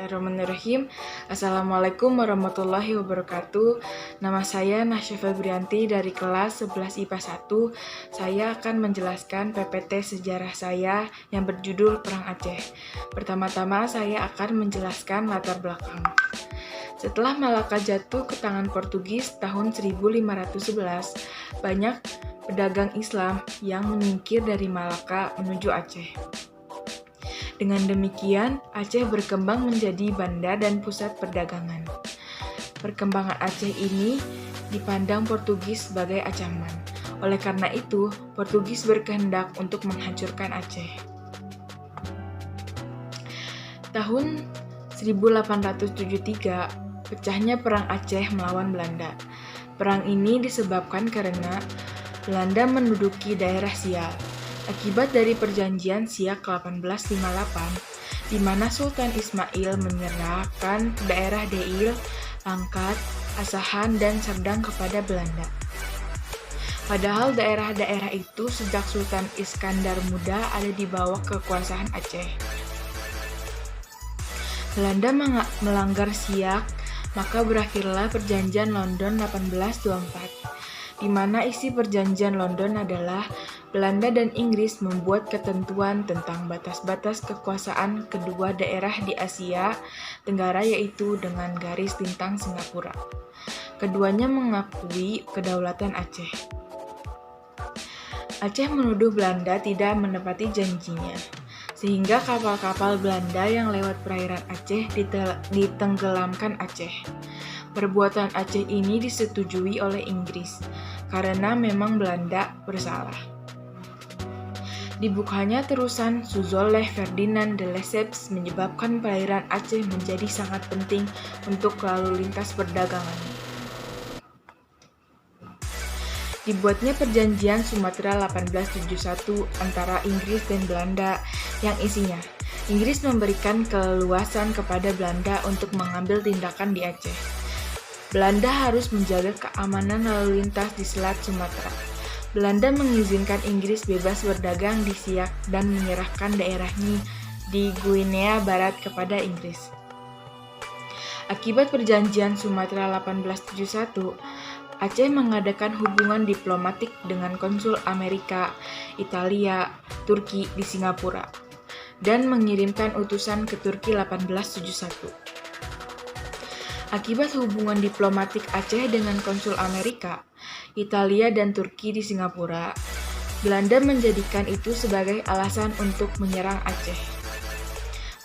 Bismillahirrahmanirrahim. Assalamualaikum warahmatullahi wabarakatuh. Nama saya Nasya Febrianti dari kelas 11 IPA 1. Saya akan menjelaskan PPT sejarah saya yang berjudul Perang Aceh. Pertama-tama saya akan menjelaskan latar belakang. Setelah Malaka jatuh ke tangan Portugis tahun 1511, banyak pedagang Islam yang menyingkir dari Malaka menuju Aceh. Dengan demikian, Aceh berkembang menjadi bandar dan pusat perdagangan. Perkembangan Aceh ini dipandang Portugis sebagai ancaman. Oleh karena itu, Portugis berkehendak untuk menghancurkan Aceh. Tahun 1873, pecahnya Perang Aceh melawan Belanda. Perang ini disebabkan karena Belanda menduduki daerah Siak. Akibat dari perjanjian Siak 1858, di mana Sultan Ismail menyerahkan daerah Deil, Langkat, Asahan, dan Serdang kepada Belanda. Padahal daerah-daerah itu sejak Sultan Iskandar Muda ada di bawah kekuasaan Aceh. Belanda melanggar Siak, maka berakhirlah Perjanjian London 1824, di mana isi Perjanjian London adalah Belanda dan Inggris membuat ketentuan tentang batas-batas kekuasaan kedua daerah di Asia Tenggara, yaitu dengan garis lintang Singapura. Keduanya mengakui kedaulatan Aceh. Aceh menuduh Belanda tidak menepati janjinya, sehingga kapal-kapal Belanda yang lewat perairan Aceh ditenggelamkan Aceh. Perbuatan Aceh ini disetujui oleh Inggris, karena memang Belanda bersalah. Dibukanya terusan Suzoleh Ferdinand de Lesseps menyebabkan perairan Aceh menjadi sangat penting untuk lalu lintas perdagangan. Dibuatnya Perjanjian Sumatera 1871 antara Inggris dan Belanda yang isinya Inggris memberikan keleluasan kepada Belanda untuk mengambil tindakan di Aceh. Belanda harus menjaga keamanan lalu lintas di Selat Sumatera. Belanda mengizinkan Inggris bebas berdagang di Siak dan menyerahkan daerahnya di Guinea Barat kepada Inggris. Akibat Perjanjian Sumatera 1871, Aceh mengadakan hubungan diplomatik dengan konsul Amerika, Italia, Turki di Singapura, dan mengirimkan utusan ke Turki 1871. Akibat hubungan diplomatik Aceh dengan konsul Amerika, Italia, dan Turki di Singapura, Belanda menjadikan itu sebagai alasan untuk menyerang Aceh.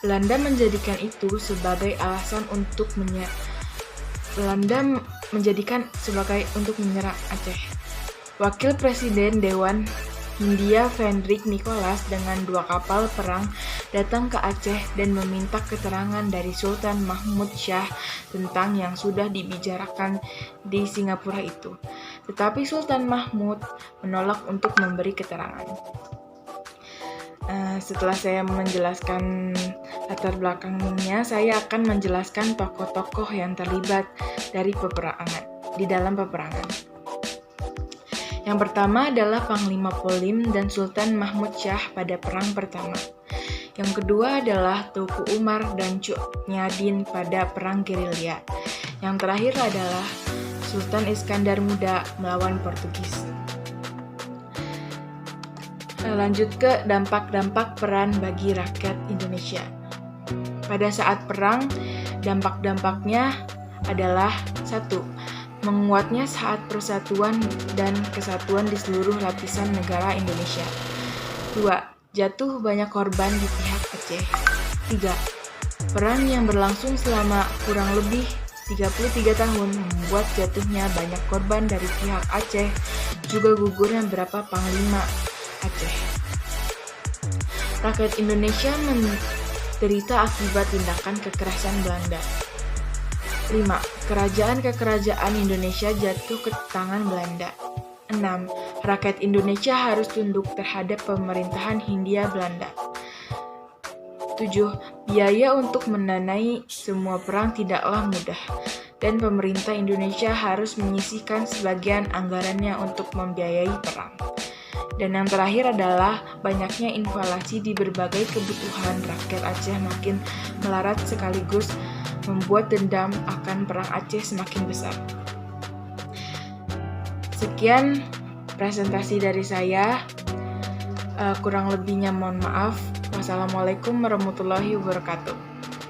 Belanda menjadikan Aceh. Wakil Presiden Dewan Hindia Hendrik Nicholas dengan 2 kapal perang datang ke Aceh dan meminta keterangan dari Sultan Mahmud Shah tentang yang sudah dibicarakan di Singapura itu. Tetapi Sultan Mahmud menolak untuk memberi keterangan. Setelah saya menjelaskan latar belakangnya, saya akan menjelaskan tokoh-tokoh yang terlibat di dalam peperangan. Yang pertama adalah Panglima Polim dan Sultan Mahmud Shah pada perang pertama. Yang kedua adalah Teuku Umar dan Cuk Nyadin pada perang gerilya. Yang terakhir adalah Sultan Iskandar Muda melawan Portugis. Lanjut ke dampak-dampak peran bagi rakyat Indonesia. Pada saat perang, dampak-dampaknya adalah 1. Menguatnya saat persatuan dan kesatuan di seluruh lapisan negara Indonesia. 2. Jatuh banyak korban di pihak Aceh. 3. Perang yang berlangsung selama kurang lebih 33 tahun membuat jatuhnya banyak korban dari pihak Aceh, juga gugurnya beberapa panglima Aceh. Rakyat Indonesia menderita akibat tindakan kekerasan Belanda. 5. Kerajaan Indonesia jatuh ke tangan Belanda. 6. Rakyat Indonesia harus tunduk terhadap pemerintahan Hindia Belanda. 7. Biaya untuk mendanai semua perang tidaklah mudah. dan pemerintah Indonesia harus menyisihkan sebagian anggarannya untuk membiayai perang. Dan yang terakhir adalah banyaknya inflasi di berbagai kebutuhan rakyat Aceh makin melarat sekaligus membuat dendam akan perang Aceh semakin besar. Sekian presentasi dari saya. Kurang lebihnya mohon maaf. Wassalamualaikum warahmatullahi wabarakatuh.